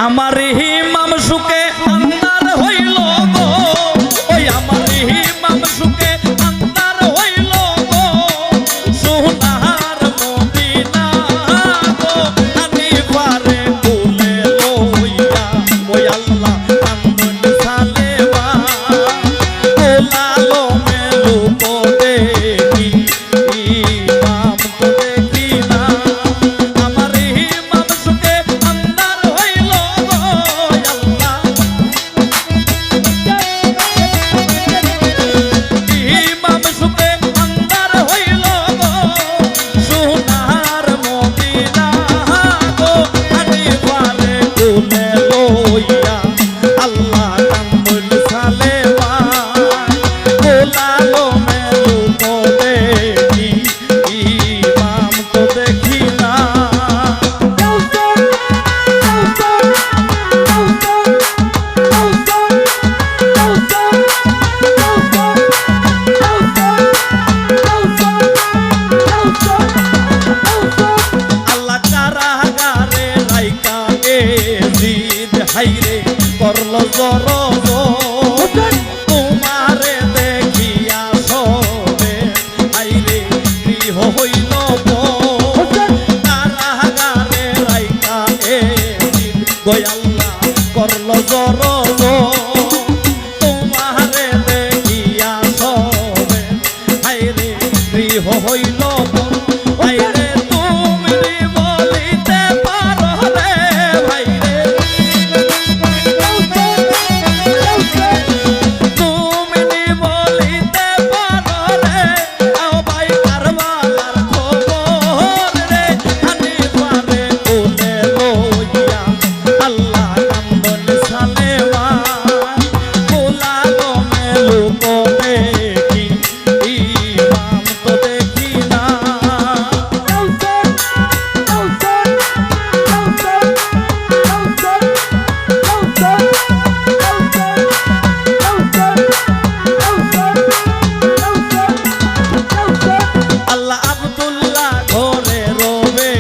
আমার হিমাম সুখে আন্দার হইল গো, ওই আমার হিমাম সুখে আন্দার হইল গো, সোনার মদিনা গো আনি পারে কোলে লইয়া, ওই আল্লাহ কান্দন সালেবা কোলালো মেলু কোদে কি ইমাম তো দেখি না। আমার হিমাম সুখে আন্দার হইল গো আল্লাহ, হিমাম সুখে আন্দার হইল গো, সোনার মদিনা গো আনি পারে কোলে লইয়া, আল্লাহ কান্দন সালেবা কোলালো মেলু কোদে কি ইমাম তো দেখি না। আল্লাহ কারাগারে রাইকা এজিদ হাইরে করল জর তোমারে দেখিয়া সবে হাইরে গৃহ হইল কারাগারে রাইকা এজিদ গয়াল্লাহ করল জর তোমারে দেখিয়া সবে হাইরে গৃহ হইল ভাইরে তুমি বলিতে পারো রে ভাইরে, তুমি বলিতে পারো রে, আও ভাই কারবালার খবর রে, আনি পারে কোলে লইয়া, আল্লাহ কান্দন সালেবা কোলালো মেলু কোদে কি ইমাম তো দেখি না। আল্লাহ আব্দুল্লাহ ঘরে রবে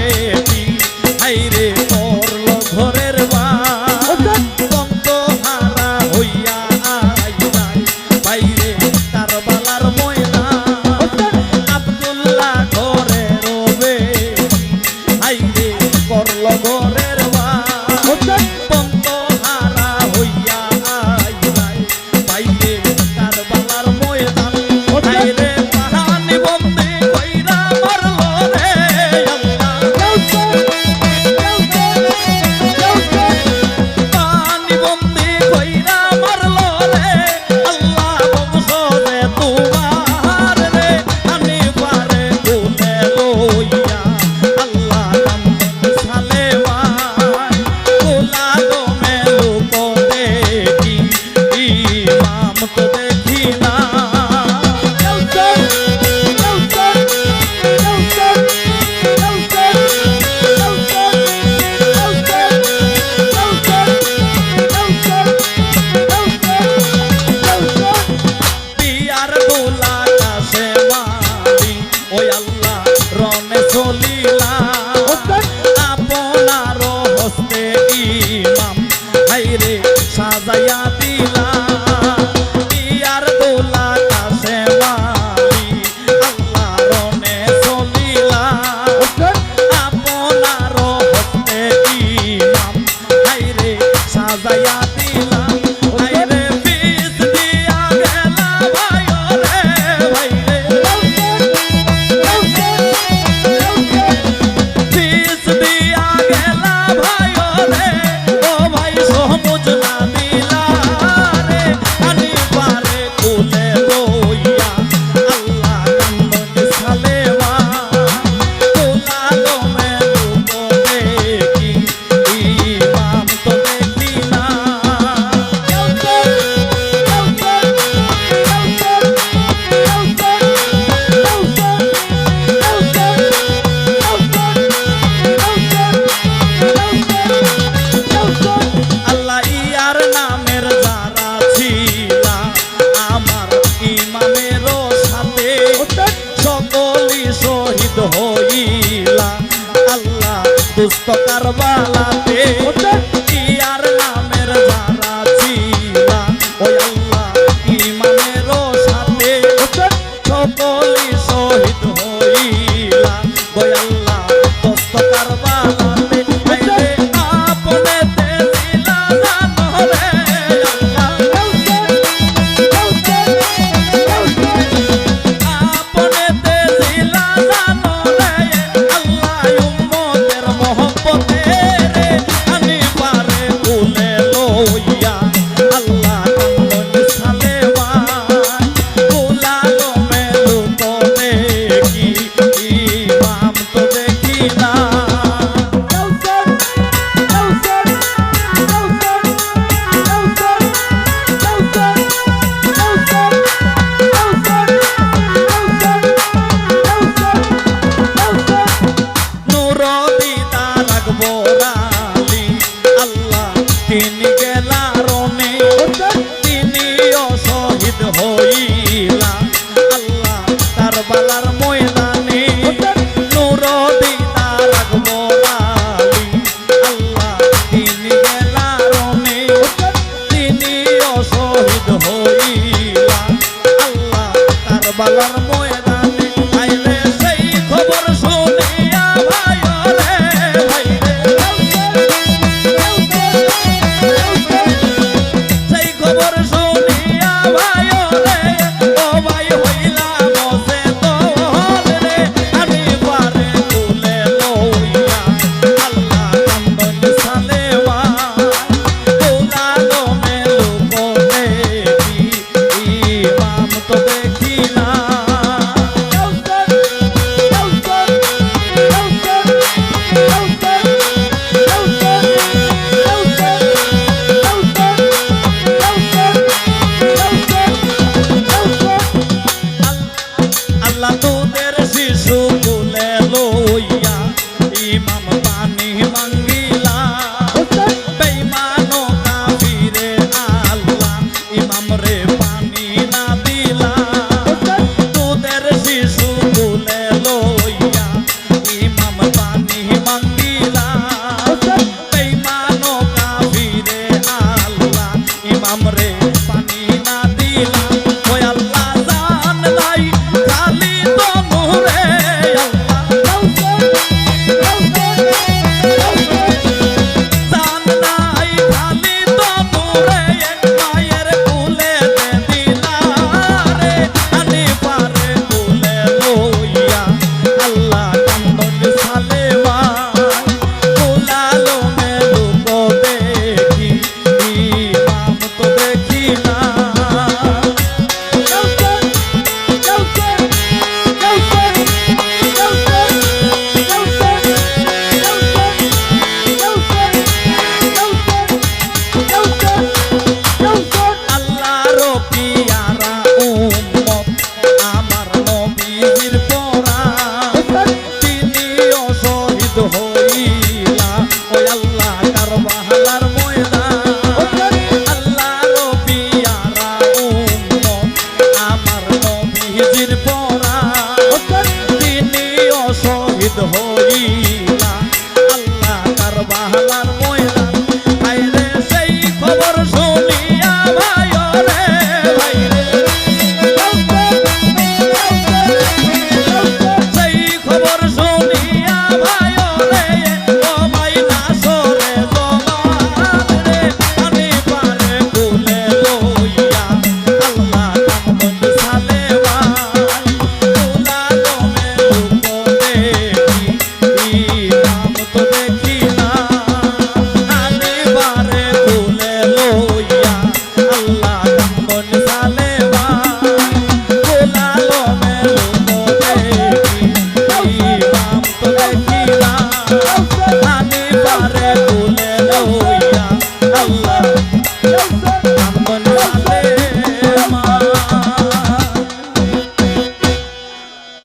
হাইরে করল ঘরের বন্ত হারা হইয়া আইলাই বাইরে কারবালার ময়দান, আব্দুল্লাহ ঘরে রবে হাইরে করল ঘরের বন্ত হারা হইয়া আইলাই বাইরে কারবালার ময়দান, হাইরে পাহানি বন্দী কইরা মারল রে আল্লাহ, পানি বন্দী কইরা মারল রে আল্লাহ, বংশে তোমার রে আনি পারে কোলে লইয়া, আল্লাহ কান্দন সালেবা কোলালো মেলু কোদে কি ইমাম তো দেখি না। পিয়ার দোলা কাছে মারি ওই আল্লাহ রনে চলিলা, আপনার হস্তে ইমাম হাইরে সাজাইয়া দিলা, পিয়ার দোলা কাছে মারি আল্লাহ রনে চলিলা, আপনার হস্তে ইমাম হাইরে সাজাইয়া দিলা, হাইরে পিস দিয়া গেলা ভাই রে ভাইরে, পিস দিয়া গেলা ভাই রে, ও ভাই সমুজ না দিলা রে, আনি পারে কোলে লইয়া, আল্লাহ কান্দন সালেবা কোলালো মেলু কোদে কি ইমাম তো দেখি না। আল্লাহ ইয়ার নামের যারা ছিলা আমার ইমামের সাথে সকলই শহীদ হইলা, আল্লাহ দুষ্ট কারবালাতে ইয়া তিনি গেলারণে তিনিও শহীদ হইলা আল্লাহ কারবালার ময়দানে নূর দিদার আকবর আলী আল্লাহ তিনি গেলারণে তিনিও শহীদ হইলা আল্লাহ কারবালার